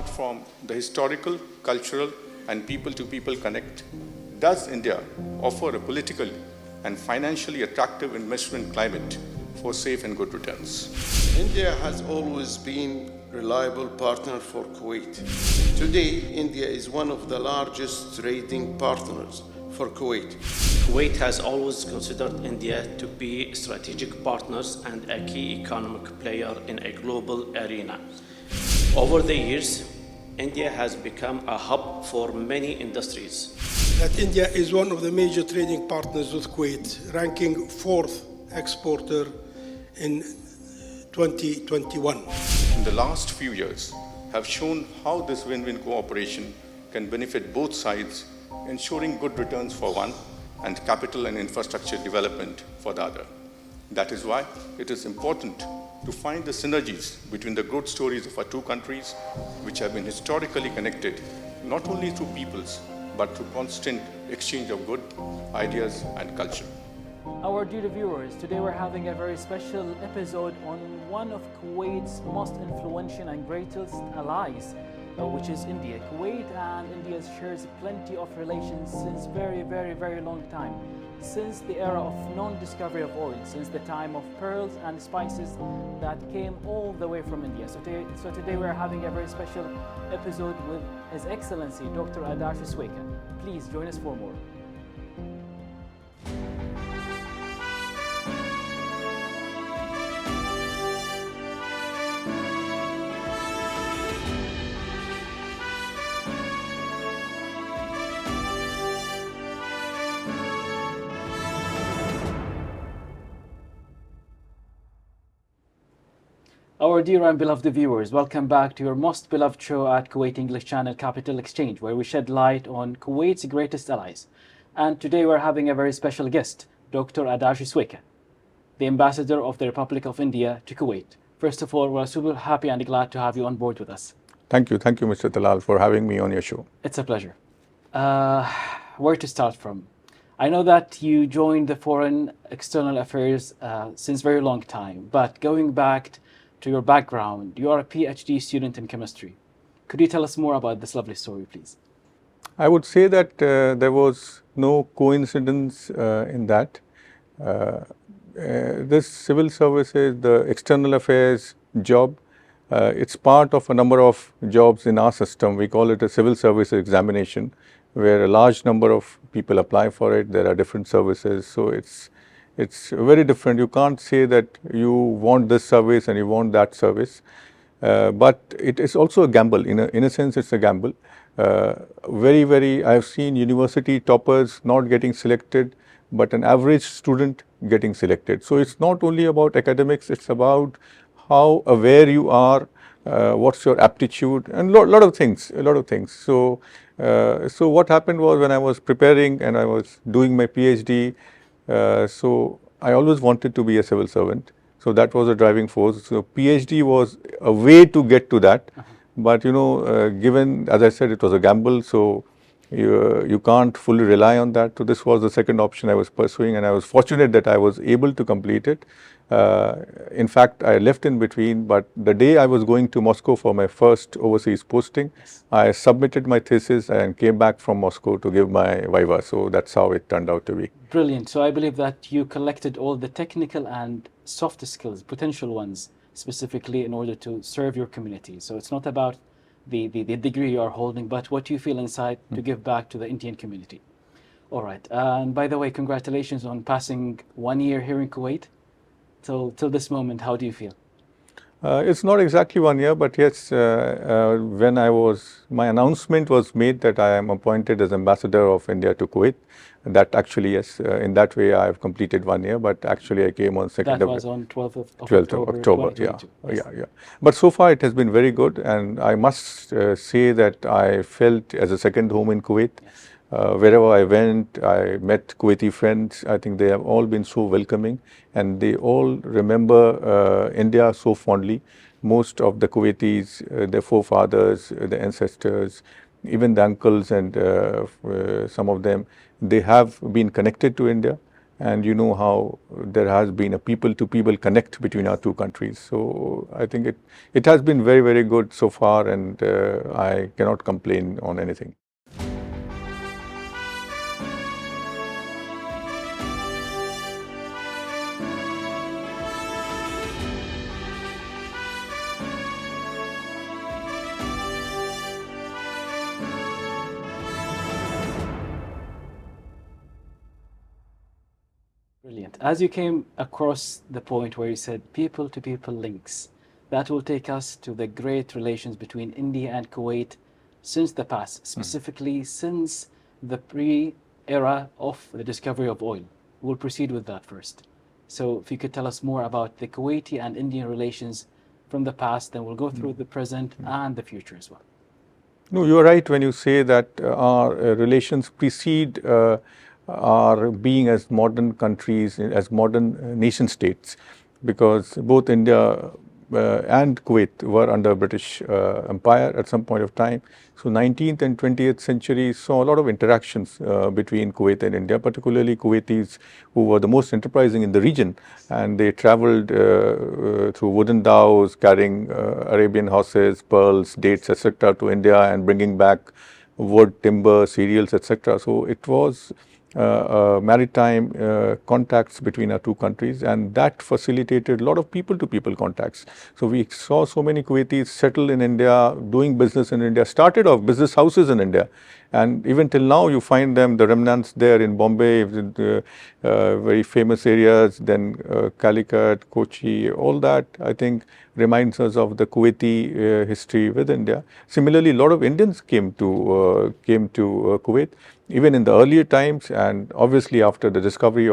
apart from the historical, cultural, and people-to-people connect, does India offer a political and financially attractive investment climate for safe and good returns? India has always been a reliable partner for Kuwait. Today, India is one of the largest trading partners for Kuwait. Kuwait has always considered India to be strategic partners and a key economic player in a global arena. Over the years, India has become a hub for many industries. That India is one of the major trading partners with Kuwait, ranking 4th exporter in 2021. In the last few years have shown how this win-win cooperation can benefit both sides, ensuring good returns for one and capital and infrastructure development for the other. That is why it is important to find the synergies between the growth stories of our two countries, which have been historically connected not only through peoples, but through constant exchange of good ideas and culture. Our dear viewers, today we're having a very special episode on one of Kuwait's most influential and greatest allies, which is India. Kuwait and India shares plenty of relations since very long time. Since the era of non-discovery of oil, since the time of pearls and spices that came all the way from India. So today we're having a very special episode with His Excellency Dr. Adash Sweka. Please join us for more. Our dear and beloved viewers, welcome back to your most beloved show at Kuwait English channel Capital Exchange, where we shed light on Kuwait's greatest allies. And today we're having a very special guest, Dr. Adash Sweka, the Ambassador of the Republic of India to Kuwait. First of all, we're super happy and glad to have you on board with us. Thank you, Mr. Talal, for having me on your show. It's a pleasure. Where to start from? I know that you joined the Foreign External Affairs since very long time, but going back to your background, you are a PhD student in chemistry. Could you tell us more about this lovely story, please? I would say that there was no coincidence in that. This civil services, the external affairs job, it's part of a number of jobs in our system. We call it a civil service examination, where a large number of people apply for it. There are different services, so it's very different. You can't say that you want this service and you want that service, but it is also a gamble. In a sense, it's a gamble. I have seen university toppers not getting selected, but an average student getting selected. So it's not only about academics, it's about how aware you are, what's your aptitude, and a lot of things. So what happened was, when I was preparing and I was doing my PhD, so I always wanted to be a civil servant. So that was a driving force. So PhD was a way to get to that. But given, as I said, it was a gamble, so you can't fully rely on that. So this was the second option I was pursuing, and I was fortunate that I was able to complete it. In fact, I left in between, but the day I was going to Moscow for my first overseas posting, I submitted my thesis and came back from Moscow to give my viva. So that's how it turned out to be. Brilliant. So I believe that you collected all the technical and soft skills, potential ones, specifically in order to serve your community. So it's not about the degree you are holding, but what you feel inside to give back to the Indian community. All right. And by the way, congratulations on passing 1 year here in Kuwait. Till this moment, how do you feel? It's not exactly 1 year, but yes, when my announcement was made that I am appointed as Ambassador of India to Kuwait, that actually, yes, in that way I have completed 1 year, but actually I came on 2nd That was on 12th of October, yeah. Yes. Yeah. But so far it has been very good, and I must say that I felt as a second home in Kuwait. Yes. Wherever I went, I met Kuwaiti friends. I think they have all been so welcoming, and they all remember India so fondly. Most of the Kuwaitis, their forefathers, the ancestors, even the uncles and some of them, they have been connected to India. and you know how there has been a people-to-people connect between our two countries. So I think it has been very, very good so far, and I cannot complain on anything. Brilliant. As you came across the point where you said people to people links, that will take us to the great relations between India and Kuwait since the past, specifically since the pre-era of the discovery of oil. We'll proceed with that first. So if you could tell us more about the Kuwaiti and Indian relations from the past, then we'll go through the present and the future as well. No, you are right when you say that our relations precede our being as modern countries, as modern nation states, because both India and Kuwait were under British Empire at some point of time. So 19th and 20th century saw a lot of interactions between Kuwait and India, particularly Kuwaitis who were the most enterprising in the region, and they traveled through wooden dhows carrying Arabian horses, pearls, dates, etc. to India and bringing back wood, timber, cereals, etc. So it was maritime contacts between our two countries, and that facilitated a lot of people-to-people contacts. So we saw so many Kuwaitis settle in India, doing business in India, started off business houses in India, and even till now you find them, the remnants there in Bombay, very famous areas, then Calicut, Kochi, all that I think reminds us of the Kuwaiti history with India. Similarly, a lot of Indians came to Kuwait, even in the earlier times, and obviously after the discovery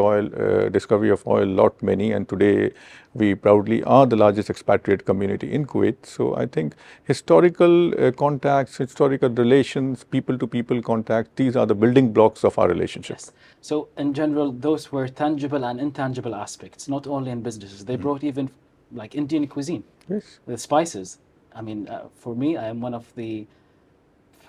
of oil, lot many, and today we proudly are the largest expatriate community in Kuwait. So I think historical contacts, historical relations, people-to-people contact, these are the building blocks of our relationship. Yes. So in general, those were tangible and intangible aspects, not only in businesses. They brought even like Indian cuisine, Yes. the spices. I mean, for me, I am one of the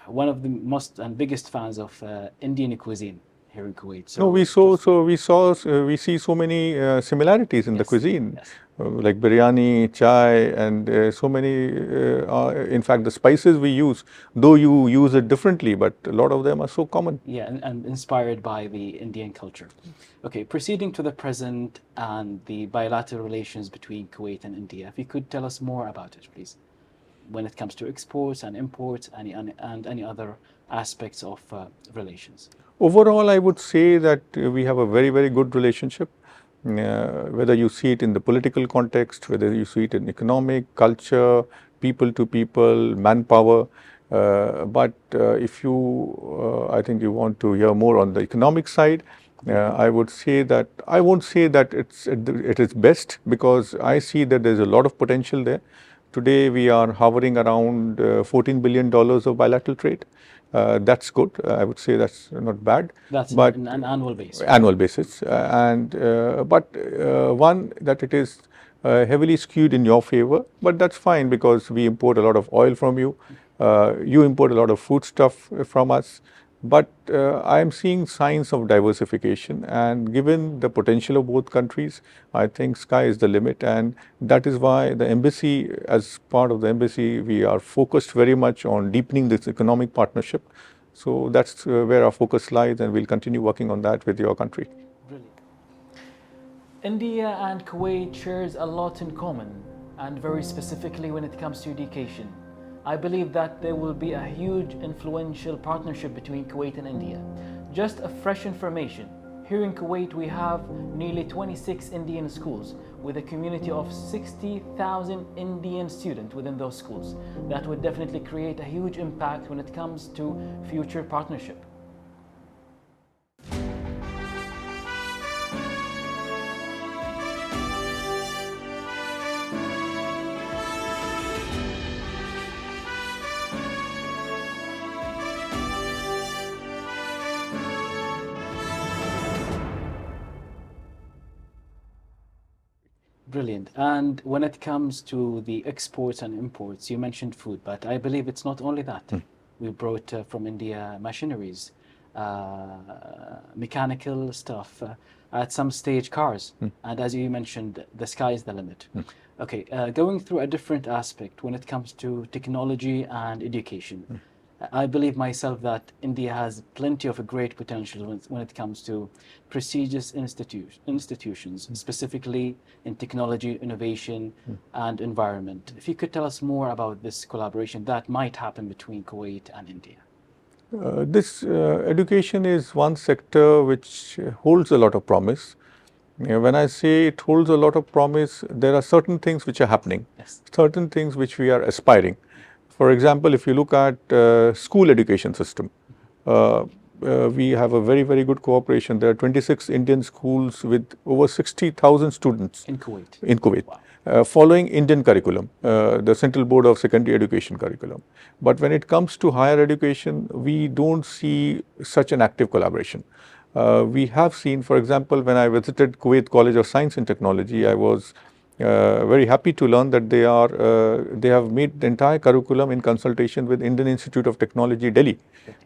most and biggest fans of Indian cuisine here in Kuwait. So No, we see so many similarities in the Yes, cuisine, yes. like biryani, chai, and so many. In fact, the spices we use, though you use it differently, but a lot of them are so common. Yeah, and inspired by the Indian culture. Okay, proceeding to the present and the bilateral relations between Kuwait and India, if you could tell us more about it, please, when it comes to exports and imports and any other aspects of relations. Overall, I would say that we have a very, very good relationship. Whether you see it in the political context, whether you see it in economic, culture, people to people, manpower. But if you, I think you want to hear more on the economic side, I would say that I won't say that it is best, because I see that there's a lot of potential there. Today we are hovering around $14 billion of bilateral trade. That's good. I would say that's not bad. That's but an annual basis. Annual basis, but one that it is heavily skewed in your favor. But that's fine, because we import a lot of oil from you. You import a lot of food stuff from us. But I am seeing signs of diversification, and given the potential of both countries, I think sky is the limit, and that is why the embassy, as part of the embassy, we are focused very much on deepening this economic partnership. So that's where our focus lies, and we'll continue working on that with your country. Brilliant. India and Kuwait shares a lot in common, and very specifically when it comes to education. I believe that there will be a huge influential partnership between Kuwait and India. Just a fresh information, here in Kuwait we have nearly 26 Indian schools with a community of 60,000 Indian students within those schools. That would definitely create a huge impact when it comes to future partnership. Brilliant. And when it comes to the exports and imports, you mentioned food, but I believe it's not only that. We brought from India machineries, mechanical stuff, at some stage cars. And as you mentioned, the sky is the limit. Okay, going through a different aspect when it comes to technology and education. I believe myself that India has plenty of a great potential when it comes to prestigious institutions, specifically in technology, innovation, and environment. If you could tell us more about this collaboration that might happen between Kuwait and India. This education is one sector which holds a lot of promise. When I say it holds a lot of promise, there are certain things which are happening, certain things which we are aspiring. For example, if you look at school education system, we have a very, very good cooperation. There are 26 Indian schools with over 60,000 students in Kuwait. Wow. Following Indian curriculum, the Central Board of Secondary Education curriculum. But when it comes to higher education, we don't see such an active collaboration. We have seen, for example, when I visited Kuwait College of Science and Technology, I was very happy to learn that they have made the entire curriculum in consultation with Indian Institute of Technology, Delhi,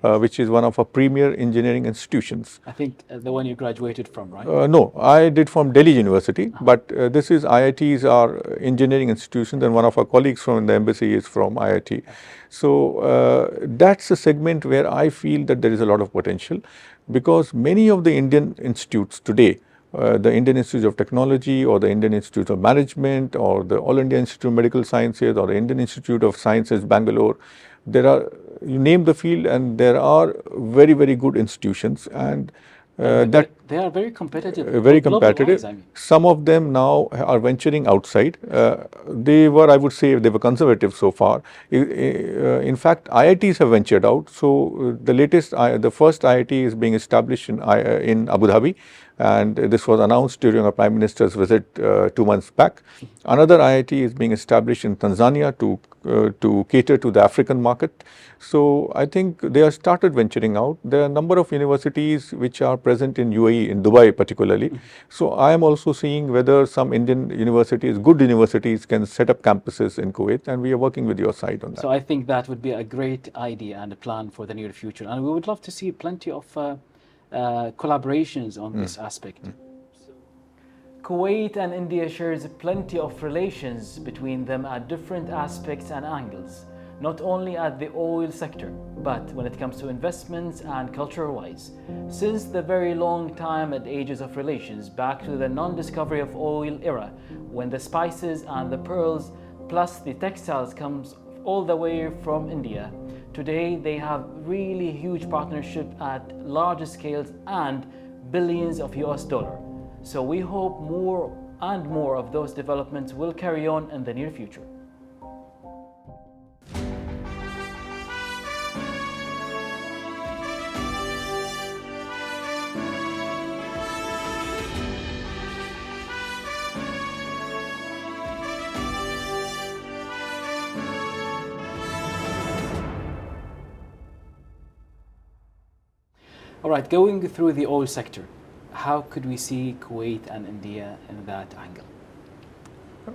which is one of our premier engineering institutions. I think the one you graduated from, right? No, I did from Delhi University, but this is IIT's our engineering institution, and one of our colleagues from the embassy is from IIT. So that's a segment where I feel that there is a lot of potential, because many of the Indian institutes today, the Indian Institute of Technology or the Indian Institute of Management or the All India Institute of Medical Sciences or the Indian Institute of Sciences, Bangalore, there are, you name the field, and there are very, very good institutions, and that they are very competitive. Very competitive. I mean. Some of them now are venturing outside. They were, I would say, they were conservative so far. In fact, IITs have ventured out. So the first IIT is being established in Abu Dhabi, and this was announced during our Prime Minister's visit 2 months back. Another IIT is being established in Tanzania to cater to the African market. So I think they have started venturing out. There are a number of universities which are present in UAE, in Dubai particularly. So I am also seeing whether some Indian universities, good universities, can set up campuses in Kuwait, and we are working with your side on that. So I think that would be a great idea and a plan for the near future. And we would love to see plenty of collaborations on this aspect. Kuwait and India shares plenty of relations between them at different aspects and angles, not only at the oil sector, but when it comes to investments and culture-wise. Since the very long time and ages of relations, back to the non-discovery of oil era, when the spices and the pearls plus the textiles comes all the way from India, today they have really huge partnership at larger scales and billions of US dollars. So we hope more and more of those developments will carry on in the near future. All right, going through the oil sector, how could we see Kuwait and India in that angle?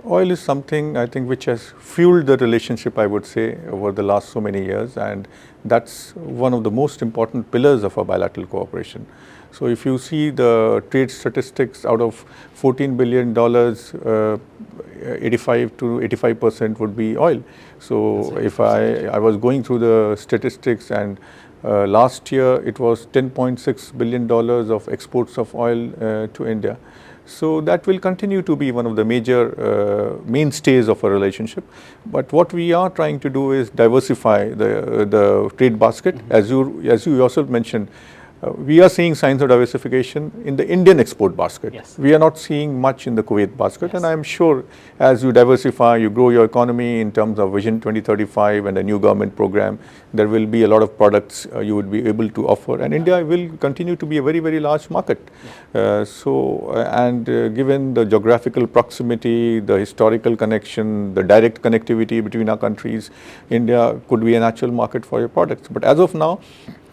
Oil is something, I think, which has fueled the relationship, I would say, over the last so many years, and that's one of the most important pillars of our bilateral cooperation. So if you see the trade statistics, out of $14 billion, 85 to 85% would be oil. So if I was going through the statistics, and last year it was $10.6 billion of exports of oil to India. So that will continue to be one of the major mainstays of our relationship. But what we are trying to do is diversify the trade basket. As you yourself mentioned, we are seeing signs of diversification in the Indian export basket. Yes. We are not seeing much in the Kuwait basket. Yes. And I am sure as you diversify, you grow your economy in terms of Vision 2035 and the new government program, there will be a lot of products you would be able to offer. And India will continue to be a very, very large market. Yeah. Given the geographical proximity, the historical connection, the direct connectivity between our countries, India could be a natural market for your products. But as of now,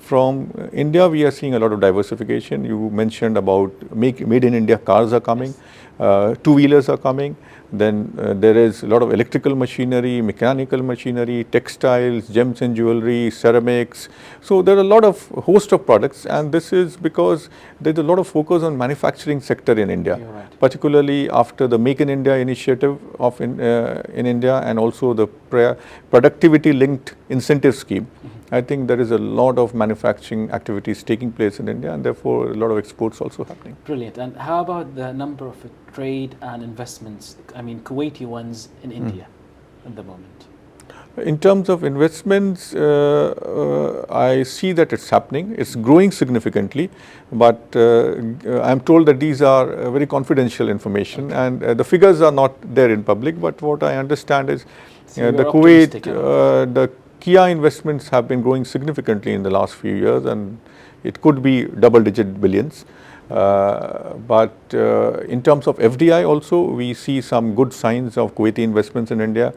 From India, we are seeing a lot of diversification. You mentioned about made in India cars are coming, two-wheelers are coming. Then there is a lot of electrical machinery, mechanical machinery, textiles, gems and jewelry, ceramics. So there are a lot of host of products, and this is because there is a lot of focus on manufacturing sector in India, right. particularly after the Make in India initiative of in India, and also the productivity linked incentive scheme. I think there is a lot of manufacturing activities taking place in India, and therefore a lot of exports also happening. Brilliant. And how about the number of trade and investments, I mean Kuwaiti ones in India at the moment? In terms of investments, I see that it's happening. It's growing significantly, but I'm told that these are very confidential information, and the figures are not there in public. But what I understand is So the you're Kuwait, optimistic about the Kia investments have been growing significantly in the last few years, and it could be double-digit billions. But in terms of FDI also, we see some good signs of Kuwaiti investments in India.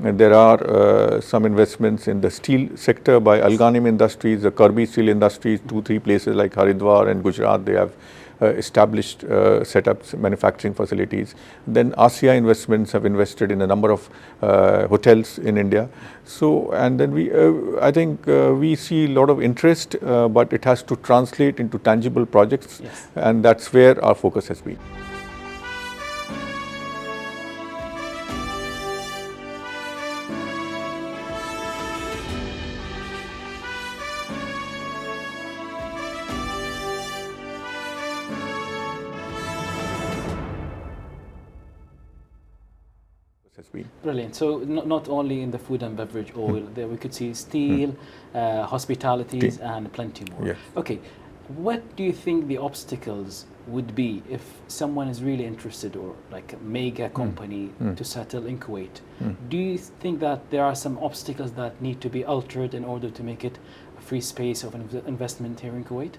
And there are some investments in the steel sector by Alganim Industries, the Kirby Steel Industries, 2-3 places like Haridwar and Gujarat, they have established setups, manufacturing facilities. Then ASIA Investments have invested in a number of hotels in India. So, and then I think we see a lot of interest, but it has to translate into tangible projects, Yes. and that's where our focus has been. Has been. Brilliant. So not only in the food and beverage oil, there we could see steel, hospitalities, and plenty more. Yes. Okay, what do you think the obstacles would be if someone is really interested, or like a mega company to settle in Kuwait? Do you think that there are some obstacles that need to be altered in order to make it a free space of investment here in Kuwait?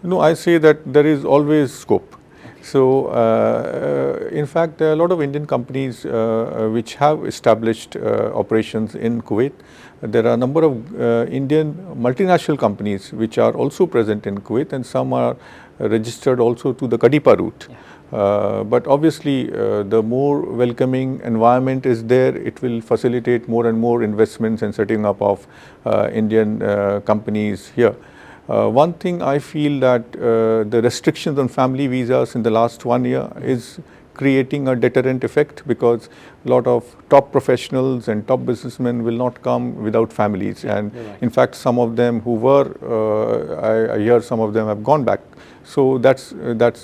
No, I say that there is always scope. So, in fact, there are a lot of Indian companies which have established operations in Kuwait. There are a number of Indian multinational companies which are also present in Kuwait, and some are registered also to the Kadipa route. Yeah. But obviously, the more welcoming environment is there, it will facilitate more and more investments and setting up of Indian companies here. One thing I feel that the restrictions on family visas in the last 1 year is creating a deterrent effect, because a lot of top professionals and top businessmen will not come without families. And right. in fact, some of them who were, I hear some of them have gone back. So that's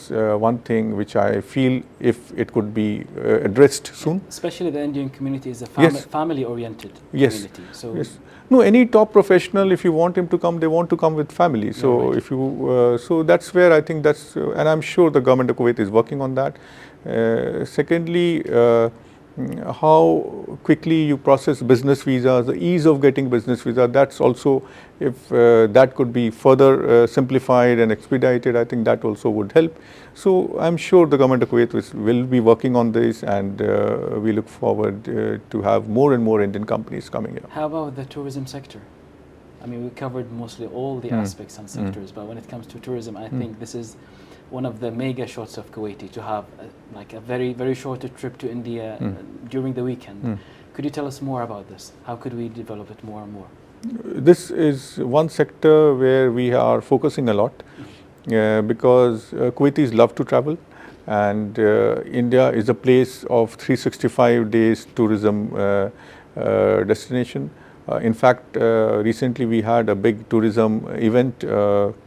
one thing which I feel if it could be addressed soon. Especially the Indian community is a Yes. family-oriented Yes. community. So Yes. No, any top professional, if you want him to come, they want to come with family. So right. if you, so that's where I think that's, and I'm sure the government of Kuwait is working on that. Secondly, how quickly you process business visas, the ease of getting business visa, that's also, if that could be further simplified and expedited, I think that also would help. So I'm sure the government of Kuwait will be working on this, and we look forward to have more and more Indian companies coming here. how about the tourism sector? I mean, we covered mostly all the aspects and sectors, but when it comes to tourism, I think this is one of the mega shots of Kuwaiti, to have like a very, very short trip to India during the weekend. Could you tell us more about this? How could we develop it more and more? This is one sector where we are focusing a lot, because Kuwaitis love to travel, and India is a place of 365 days tourism destination. In fact, recently we had a big tourism event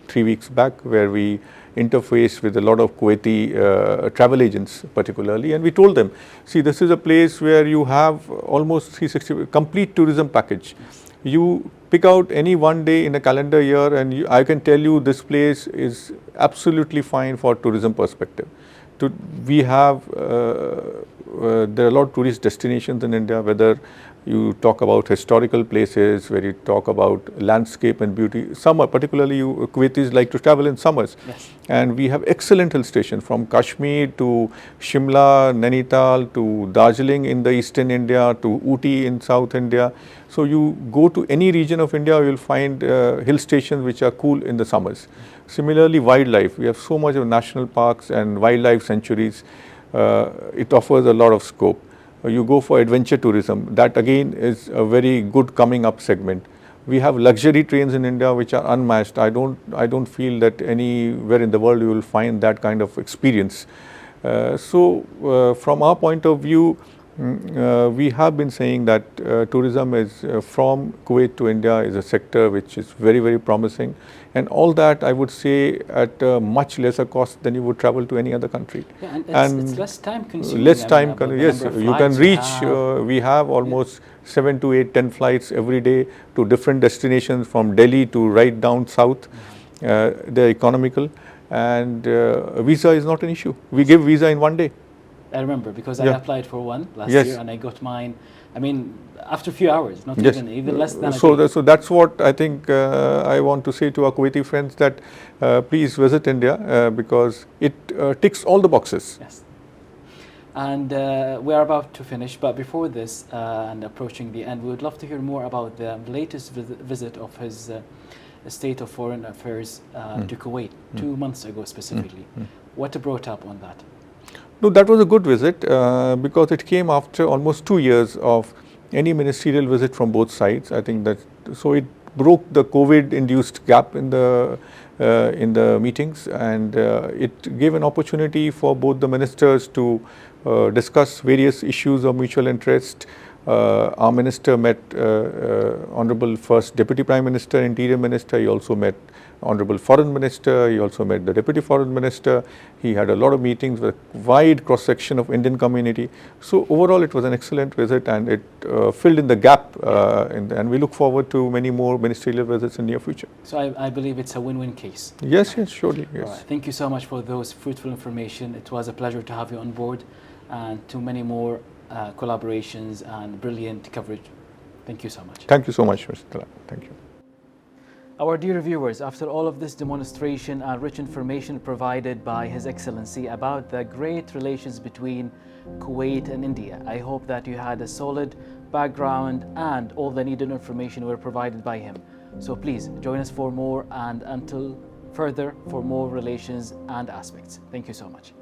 3 weeks back, where we interfaced with a lot of Kuwaiti travel agents particularly, and we told them, see, this is a place where you have almost 360 complete tourism package. You pick out any one day in a calendar year, and I can tell you this place is absolutely fine for tourism perspective. We have, there are a lot of tourist destinations in India, whether You talk about historical places where you talk about landscape and beauty. Summer, particularly Kuwaitis like to travel in summers. Yes. And we have excellent hill stations from Kashmir to Shimla, Nainital to Darjeeling in the eastern India to Ooty in South India. So you go to any region of India, you will find hill stations which are cool in the summers. Similarly, wildlife. We have so much of national parks and wildlife sanctuaries. It offers a lot of scope. You go for adventure tourism. That again is a very good coming up segment. We have luxury trains in India which are unmatched. I don't feel that anywhere in the world you will find that kind of experience. From our point of view, we have been saying that tourism is from Kuwait to India is a sector which is very, very promising, and all that I would say at a much lesser cost than you would travel to any other country. Yeah, and it's less time consuming. Less time, yes, you can reach. We have almost 7 to 8, 10 flights every day to different destinations from Delhi to right down south. They're economical, and visa is not an issue. We give visa in 1 day. I remember because I Yeah. applied for one last Yes. year and I got mine. I mean, after a few hours, not Yes. even less than a So, day. so that's what I think I want to say to our Kuwaiti friends, that please visit India because it ticks all the boxes. Yes. And we are about to finish, but before this and approaching the end, we would love to hear more about the latest visit of his State of Foreign Affairs to Kuwait 2 months ago specifically. What brought up on that? No, that was a good visit because it came after almost 2 years of any ministerial visit from both sides. I think that so it broke the COVID-induced gap in the meetings, and it gave an opportunity for both the ministers to discuss various issues of mutual interest. Our minister met Honorable First Deputy Prime Minister, Interior Minister. He also met Honorable Foreign Minister. He also met the Deputy Foreign Minister. He had a lot of meetings with a wide cross-section of Indian community. So overall, it was an excellent visit, and it filled in the gap. And we look forward to many more ministerial visits in the near future. So I believe it's a win-win case. Yes, yes, surely, yes. All right. Thank you so much for those fruitful information. It was a pleasure to have you on board, and to many more collaborations and brilliant coverage. Thank you so much. Thank you so much, Mr. Talal. Thank you. Our dear viewers, after all of this demonstration and rich information provided by His Excellency about the great relations between Kuwait and India, I hope that you had a solid background and all the needed information were provided by him. So please join us for more, and until further, for more relations and aspects. Thank you so much.